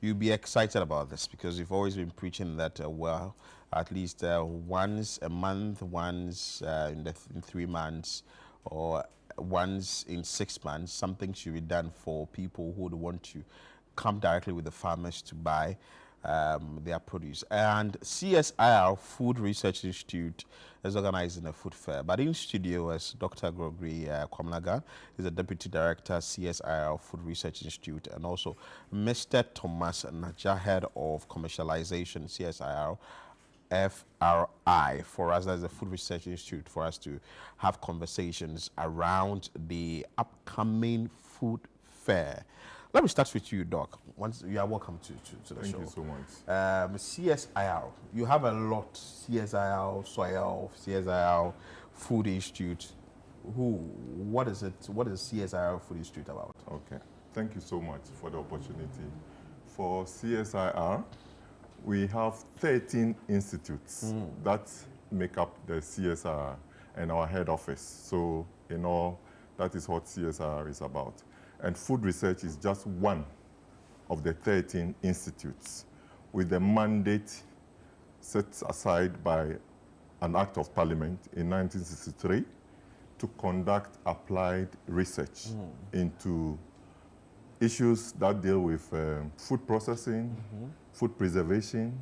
you'll be excited about this because you've always been preaching that, well, at least once a month, once in 3 months, or once in 6 months, something should be done for people who would want to come directly with the farmers to buy their produce. And CSIR-Food Research Institute is organizing a food fair. But in studio is Dr. Gregory Kwamnaga, is the Deputy Director, CSIR-Food Research Institute, and also Mr. Thomas Naja, Head of Commercialization, CSIR FRI, for us as a Food Research Institute, for us to have conversations around the upcoming food fair. Let me start with you, Doc. Once you are welcome to the show. Thank you so much. CSIR, you have a lot. CSIR, Soil, CSIR, Food Institute. What is it? What is CSIR Food Institute about? Okay. Thank you so much for the opportunity. For CSIR, we have 13 institutes that make up the CSIR and our head office. So, in all, that is what CSIR is about. And food research is just one of the 13 institutes with the mandate set aside by an act of parliament in 1963 to conduct applied research into issues that deal with food processing, food preservation,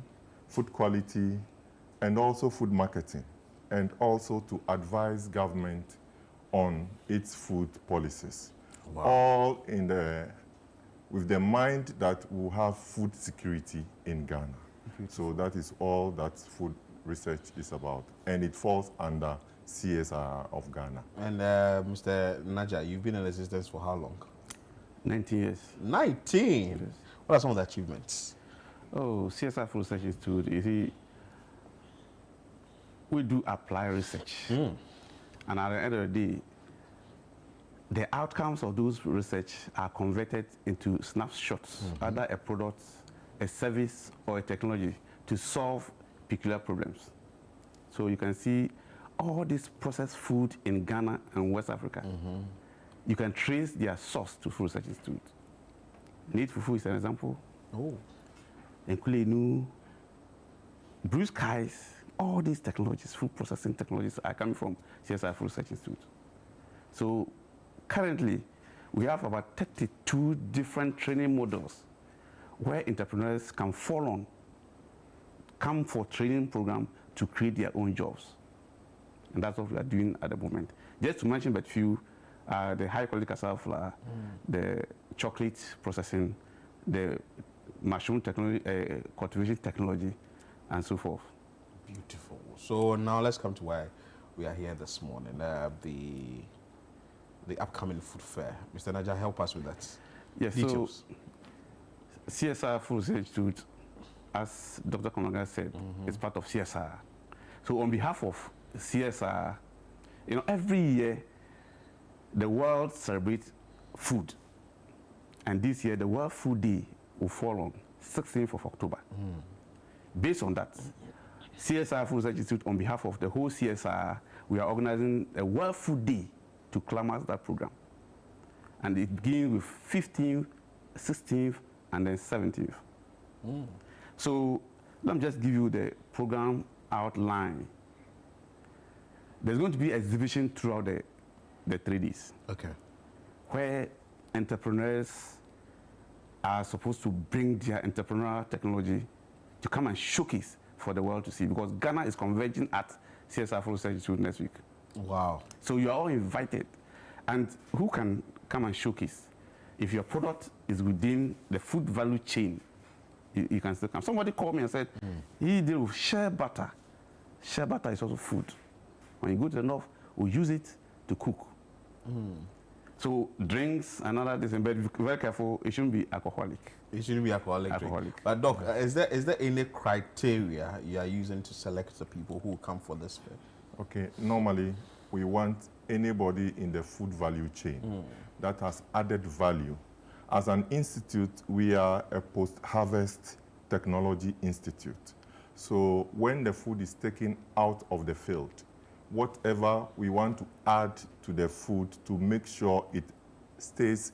food quality, and also food marketing, and also to advise government on its food policies. Wow. All with the mind that we'll have food security in Ghana. So that is all that food research is about. And it falls under CSIR of Ghana. And Mr. Naja, you've been in existence for how long? 19 years. 19? Yes. What are some of the achievements? Oh, CSIR Food Research Institute, you see, we do apply research. And at the end of the day, the outcomes of those research are converted into snapshots, either a product, a service, or a technology to solve peculiar problems. So you can see all this processed food in Ghana and West Africa. You can trace their source to Food Research Institute. Need Fufu is an example. Nkulenu, Blue Skies, all these technologies, food processing technologies, are coming from CSIR Food Research Institute. So currently, we have about 32 different training models where entrepreneurs can fall on, come for training program to create their own jobs. And that's what we are doing at the moment. Just to mention but few, the high quality cassava flour, the chocolate processing, the mushroom technology, cultivation technology, and so forth. Beautiful. So now let's come to why we are here this morning. The upcoming food fair. Mr. Naja, help us with that. Yes, details. So CSIR Food Research Institute, as Dr. Kwamnaga said, is part of CSIR. So on behalf of CSIR, you know, every year the world celebrates food. And this year the World Food Day will fall on 16th of October. Based on that, CSIR Food Research Institute, on behalf of the whole CSIR, we are organizing a World Food Day to climax that program. And it begins with 15th, 16th, and then 17th. So let me just give you the program outline. There's going to be exhibition throughout the 3 days. Okay. Where entrepreneurs are supposed to bring their entrepreneurial technology to come and showcase for the world to see, because Ghana is converging at CSIR Food Research Institute next week. Wow. So you are all invited. And who can come and showcase? If your product is within the food value chain, you can still come. Somebody called me and said, he deal with shea butter. Shea butter is also food. When you go to the north, we use it to cook. So drinks and other things, but be very careful, it shouldn't be alcoholic. It shouldn't be alcoholic. Drink. But Doc, is there any criteria you are using to select the people who come for this fair? Okay, normally we want anybody in the food value chain that has added value. As an institute, we are a post-harvest technology institute. So when the food is taken out of the field, whatever we want to add to the food to make sure it stays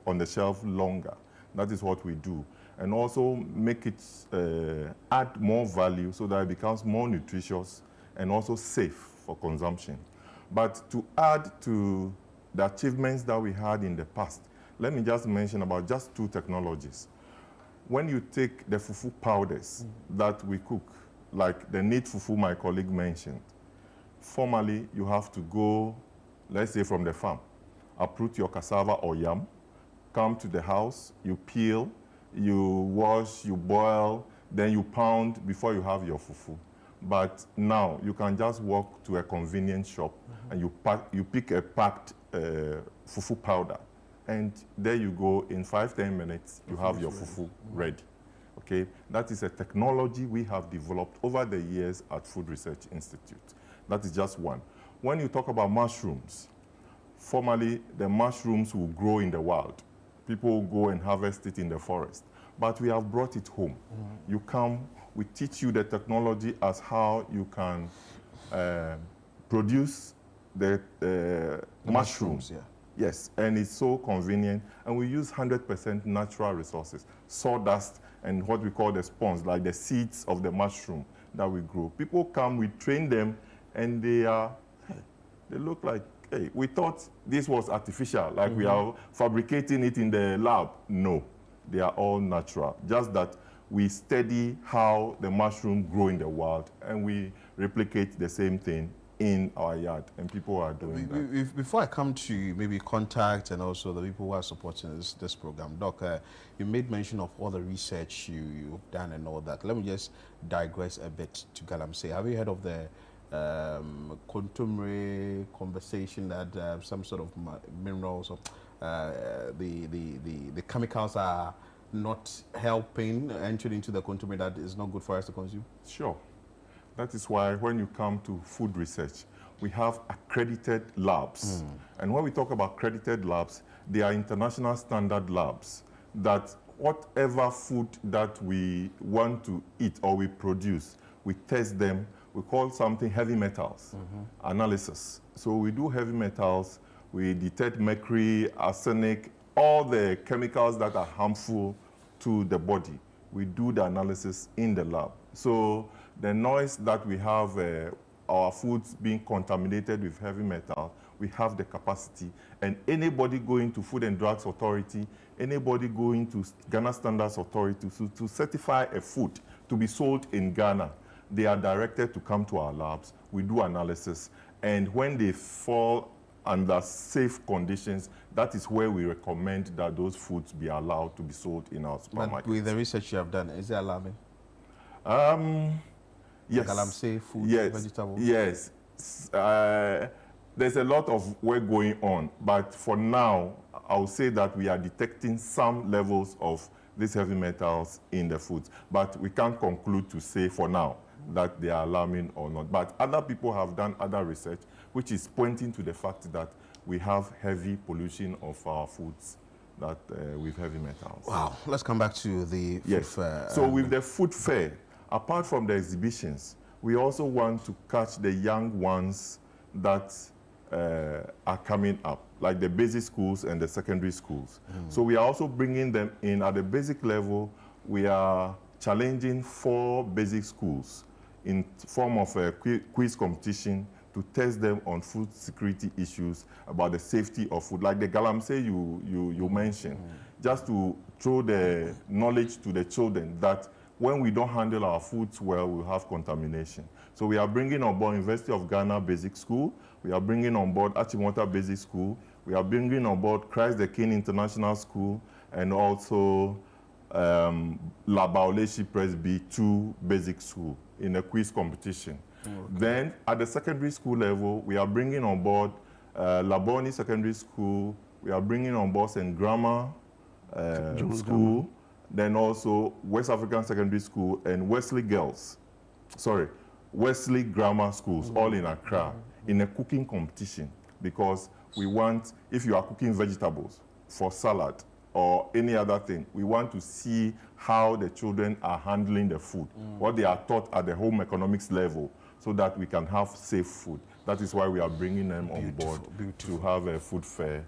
on the shelf longer, that is what we do. and also make it add more value so that it becomes more nutritious and also safe for consumption. But to add to the achievements that we had in the past, let me just mention about just 2 technologies. When you take the fufu powders that we cook, like the knead fufu my colleague mentioned, formerly you have to go, let's say from the farm, uproot your cassava or yam, come to the house, you peel, you wash, you boil, then you pound before you have your fufu. But now you can just walk to a convenience shop and you pick a packed fufu powder, and there you go, in 5-10 minutes you have your fufu ready. Okay, that is a technology we have developed over the years at Food Research Institute. That is just one. When you talk about mushrooms, formerly the mushrooms will grow in the wild. People will go and harvest it in the forest. But we have brought it home. You come, we teach you the technology as how you can produce the mushrooms. Yeah. Yes, and it's so convenient. And we use 100% natural resources, sawdust and what we call the spawns, like the seeds of the mushroom that we grow. People come, we train them, and they look like, hey, we thought this was artificial, like we are fabricating it in the lab. No, they are all natural. Just that we study how the mushroom grow in the wild, and we replicate the same thing in our yard, and people are doing that. Before I come to maybe contact and also the people who are supporting this program, Doc, you made mention of all the research you've done and all that. Let me just digress a bit to Galamsey. Have you heard of the contemporary conversation that some sort of minerals or the chemicals are not helping entering into the contemporary that is not good for us to consume? Sure. That is why when you come to food research, we have accredited labs. And when we talk about accredited labs, they are international standard labs that whatever food that we want to eat or we produce, we test them. We call something heavy metals analysis. So we do heavy metals, we detect mercury, arsenic, all the chemicals that are harmful to the body. We do the analysis in the lab. So the noise that we have, our foods being contaminated with heavy metal, we have the capacity. And anybody going to Food and Drugs Authority, anybody going to Ghana Standards Authority to certify a food to be sold in Ghana, they are directed to come to our labs. We do analysis. And when they fall under safe conditions, that is where we recommend that those foods be allowed to be sold in our supermarkets. But with the research you have done, is it alarming? Yes. Galamsey, food, yes. vegetables? Yes. There's a lot of work going on, but for now, I would say that we are detecting some levels of these heavy metals in the foods, but we can't conclude to say for now that they are alarming or not. But other people have done other research, which is pointing to the fact that we have heavy pollution of our foods that with heavy metals. Wow. Let's come back to the food fair. So with the food fair, apart from the exhibitions, we also want to catch the young ones that are coming up, like the basic schools and the secondary schools. So we are also bringing them in at the basic level. We are challenging 4 basic schools in form of a quiz competition to test them on food security issues about the safety of food, like the Galamsey you mentioned, just to throw the knowledge to the children that when we don't handle our foods well, we'll have contamination. So we are bringing on board University of Ghana Basic School, we are bringing on board Achimota Basic School, we are bringing on board Christ the King International School, and also Labaoleshi Presby 2 Basic School in a quiz competition. Okay. Then at the secondary school level, we are bringing on board Laboni Secondary School, we are bringing on board St. Grammar School, then also West African Secondary School and Wesley Grammar Schools, all in Accra, in a cooking competition, because we want, if you are cooking vegetables for salad or any other thing, we want to see how the children are handling the food, what they are taught at the home economics level, so that we can have safe food. That is why we are bringing them on board to have a food fair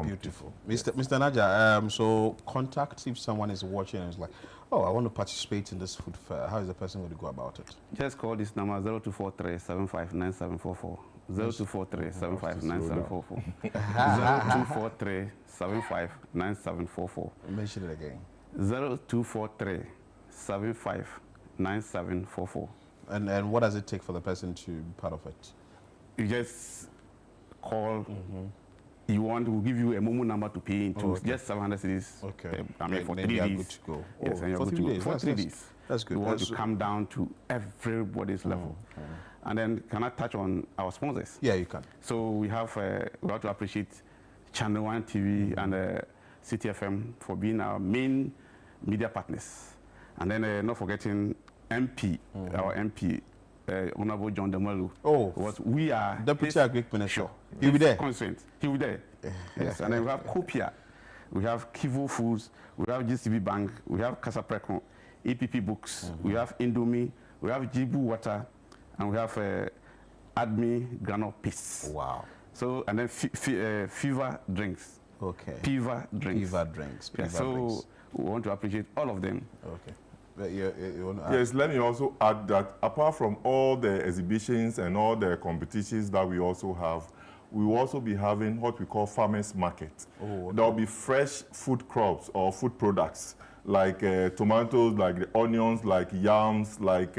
Beautiful. Mr. Naja, so contact if someone is watching and is like, oh, I want to participate in this food fair. How is the person going to go about it? Just call this number 0243 759744. 0243 759744. 0243 759744. Mention it again. 0243 759744. And what does it take for the person to be part of it? You just call. You want, we'll give you a Momo number to pay into. Okay. Just 700 cities. Okay. I mean, for Then 3 they are days. good to go. Yes, and you're for good 3 to go. days. For 3 days. That's good. We want to come down to everybody's level. And then, can I touch on our sponsors? Yeah, you can. So we have to appreciate ChannelOne TV and City FM for being our main media partners. And then not forgetting MP, our MP, Honorable John Demelu. Oh, we are Deputy Agric Minister. Sure. He'll be there. Consent. He'll be there. Yes. And then we have Copia, we have Kivu Foods, we have GCB Bank, we have Casa Precon, EPP Books, we have Indomie, we have Jibu Water, and we have Admi Granol Paste. Wow. So, and then Fever Drinks. Okay. Fever Drinks. Fever Drinks. Yeah, so drinks. we want to appreciate all of them. Okay. You want to add? Yes, let me also add that apart from all the exhibitions and all the competitions that we also have, we will also be having what we call farmers market. Oh, okay. There will be fresh food crops or food products like tomatoes, like the onions, like yams, like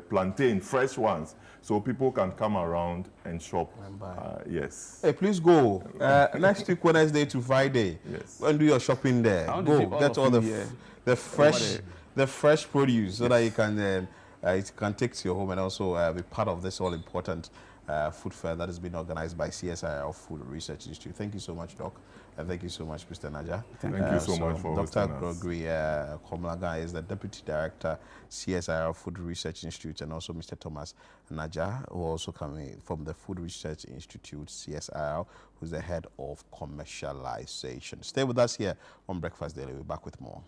plantain, fresh ones. So people can come around and shop. Yes. Hey, please go. Next week, Wednesday to Friday. Yes. Go and do your shopping there. Go get all the fresh produce so that you can take to your home and also be part of this all important food fair that has been organized by CSIR-Food Research Institute. Thank you so much, Doc. And thank you so much, Mr. Naja. Thank you so much for Dr. hosting us. Gregory Komlaga is the Deputy Director, CSIR-Food Research Institute, and also Mr. Thomas Naja, who also coming from the Food Research Institute, CSIR, who's the Head of Commercialization. Stay with us here on Breakfast Daily. We'll be back with more.